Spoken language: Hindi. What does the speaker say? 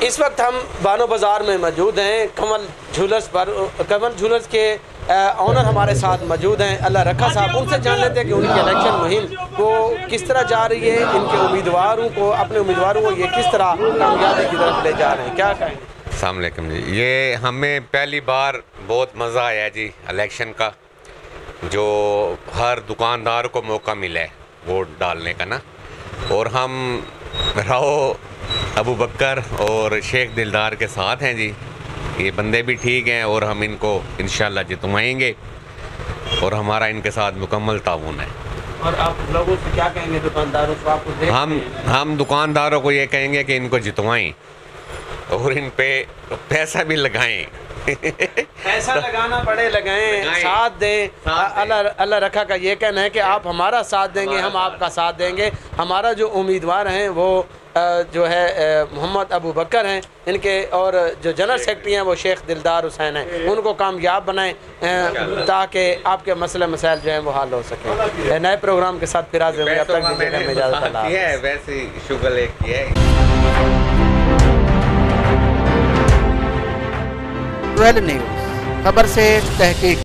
इस वक्त हम बानो बाज़ार में मौजूद हैं। कमल झूलर्स के ऑनर हमारे साथ मौजूद हैं, अल्लाह रखा साहब। उनसे जान लेते हैं कि उनकी इलेक्शन मुहिम वो किस तरह जा रही है, इनके अपने उम्मीदवारों को ये किस तरह कामयाबी की तरफ ले जा रहे हैं, क्या कहेंगे? अस्सलाम वालेकुम जी। ये हमें पहली बार बहुत मज़ा आया जी इलेक्शन का, जो हर दुकानदार को मौका मिला है वोट डालने का ना। और हम राव अबू बकर और शेख दिलदार के साथ हैं जी। ये बंदे भी ठीक हैं और हम इनको इंशाल्लाह जितवाएंगे और हमारा इनके साथ मुकम्मल ताउन है। और आप लोगों से क्या कहेंगे, दुकानदारों से? आपको हम दुकानदारों को ये कहेंगे कि इनको जितवाएं और इन पे पैसा भी लगाएं। पैसा लगाना पड़े लगाएं, साथ दें। अल्लाह रखा का ये कहना है कि आप हमारा साथ देंगे, हम आपका साथ देंगे। हमारा जो उम्मीदवार हैं वो जो है मोहम्मद अबू बकर हैं इनके, और जो जनरल सेक्रेटरी हैं वो शेख दिलदार हुसैन हैं। उनको कामयाब बनाएं ताकि आपके मसले मसाइल जो हैं वो हल हो सके। नए प्रोग्राम के साथ फिर आज वैसे शुगर एक है। 12 न्यूज़, खबर से तहकीक।